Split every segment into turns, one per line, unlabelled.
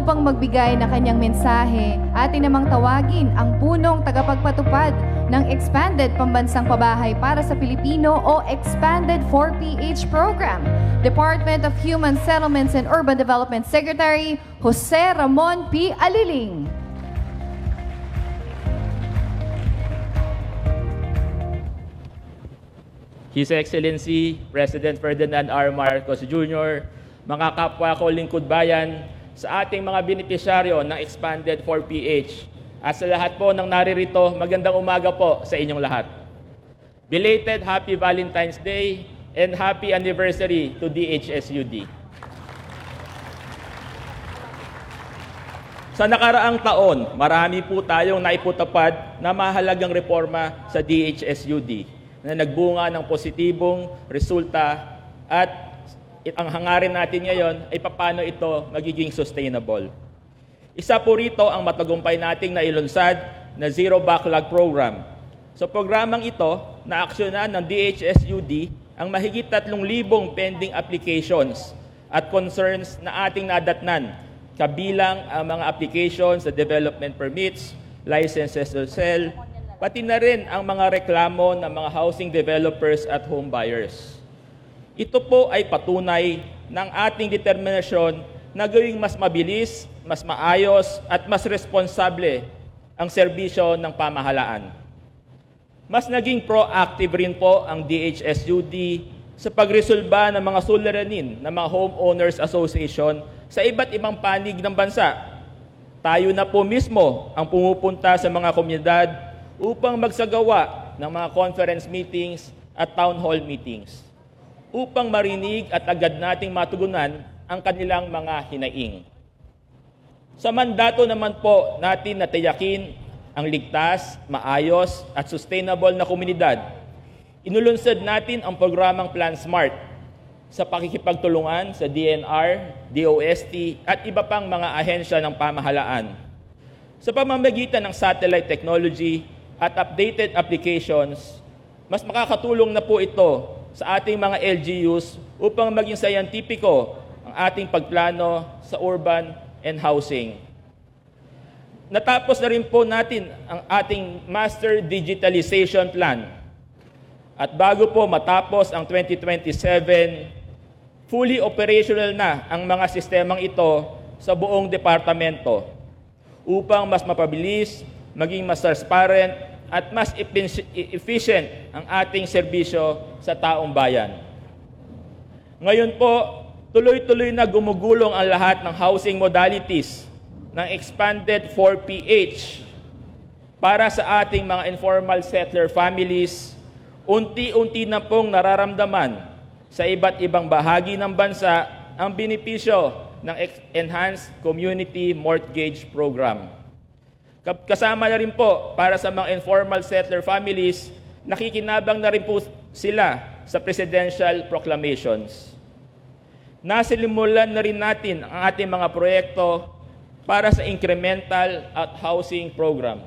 upang magbigay ng kanyang mensahe, atin namang tawagin ang punong tagapagpatupad ng Expanded Pambansang Pabahay para sa Pilipino o Expanded 4PH Program, Department of Human Settlements and Urban Development Secretary Jose Ramon P. Aliling.
His Excellency President Ferdinand R. Marcos Jr., mga kapwa ko lingkod bayan, sa ating mga benepisyaryo ng Expanded 4PH, at sa lahat po ng naririto, magandang umaga po sa inyong lahat. Belated Happy Valentine's Day and Happy Anniversary to DHSUD. Sa nakaraang taon, marami po tayong naiputupad na mahalagang reforma sa DHSUD na nagbunga ng positibong resulta at ang hangarin natin ngayon ay paano ito magiging sustainable. Isa po rito ang matagumpay nating nailunsad na Zero Backlog Program. Sa programang ito, naaksyonan ng DHSUD ang mahigit 3,000 pending applications at concerns na ating nadatnan, kabilang ang mga applications sa development permits, licenses to sell, pati na rin ang mga reklamo ng mga housing developers at home buyers. Ito po ay patunay ng ating determinasyon na gawing mas mabilis, mas maayos at mas responsable ang serbisyo ng pamahalaan. Mas naging proactive rin po ang DHSUD sa pagresolba ng mga suliranin ng mga homeowners association sa iba't ibang panig ng bansa. Tayo na po mismo ang pumupunta sa mga komunidad upang magsagawa ng mga conference meetings at town hall meetings, upang marinig at agad nating matugunan ang kanilang mga hinaing. Sa mandato naman po natin na tiyakin ang ligtas, maayos at sustainable na komunidad, inulunsad natin ang programang Plan Smart sa pakikipagtulungan sa DNR, DOST at iba pang mga ahensya ng pamahalaan. Sa pamamagitan ng satellite technology at updated applications, mas makakatulong na po ito sa ating mga LGUs upang maging scientifico ang ating pagplano sa urban and housing. Natapos na rin po natin ang ating Master Digitalization Plan. At bago po matapos ang 2027, fully operational na ang mga sistemang ito sa buong departamento upang mas mapabilis, maging mas transparent at mas efficient ang ating serbisyo sa taong bayan. Ngayon po, tuloy-tuloy na gumugulong ang lahat ng housing modalities ng Expanded 4PH para sa ating mga informal settler families. Unti-unti na pong nararamdaman sa iba't ibang bahagi ng bansa ang benepisyo ng Enhanced Community Mortgage Program. Kasama na rin po para sa mga informal settler families, nakikinabang na rin po sila sa presidential proclamations. Nasilimulan na rin natin ang ating mga proyekto para sa incremental at housing program.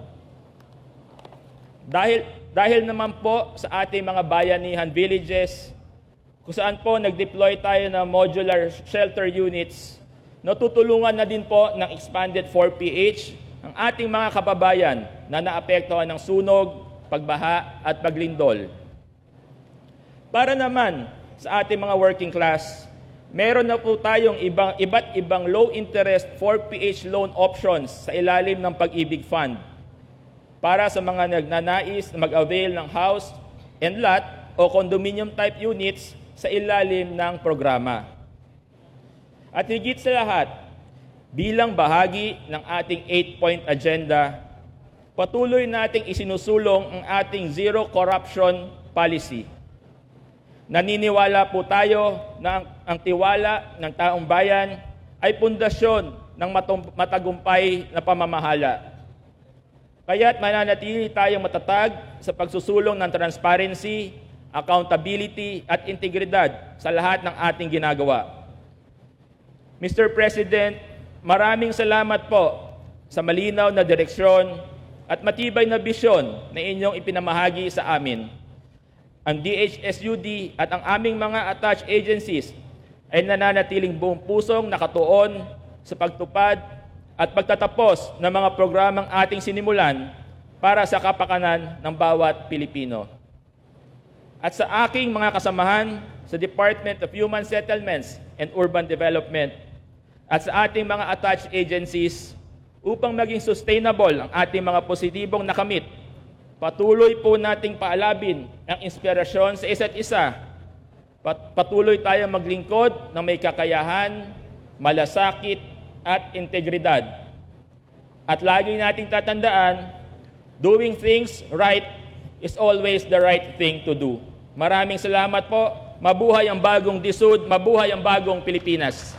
Dahil naman po sa ating mga bayanihan villages, kung saan po nag-deploy tayo ng modular shelter units, natutulungan na din po ng Expanded 4PH ang ating mga kababayan na naapektuhan ng sunog, pagbaha at paglindol. Para naman sa ating mga working class, meron na po tayong iba't ibang low-interest 4PH loan options sa ilalim ng Pag-ibig Fund para sa mga nagnanais na mag-avail ng house and lot o condominium type units sa ilalim ng programa. At higit sa lahat, bilang bahagi ng ating 8-point agenda, patuloy nating isinusulong ang ating zero corruption policy. Naniniwala po tayo na ang tiwala ng taong bayan ay pundasyon ng matagumpay na pamamahala. Kaya't mananatili tayong matatag sa pagsusulong ng transparency, accountability at integridad sa lahat ng ating ginagawa. Mr. President, maraming salamat po sa malinaw na direksyon at matibay na bisyon na inyong ipinamahagi sa amin. Ang DHSUD at ang aming mga attached agencies ay nananatiling buong pusong nakatuon sa pagtupad at pagtatapos ng mga programang ating sinimulan para sa kapakanan ng bawat Pilipino. At sa aking mga kasamahan sa Department of Human Settlements and Urban Development at sa ating mga attached agencies upang maging sustainable ang ating mga positibong nakamit, patuloy po nating paalabin ang inspirasyon sa isa't isa. Patuloy tayong maglingkod ng may kakayahan, malasakit at integridad. At lagi nating tatandaan, doing things right is always the right thing to do. Maraming salamat po. Mabuhay ang bagong DSUD, mabuhay ang bagong Pilipinas.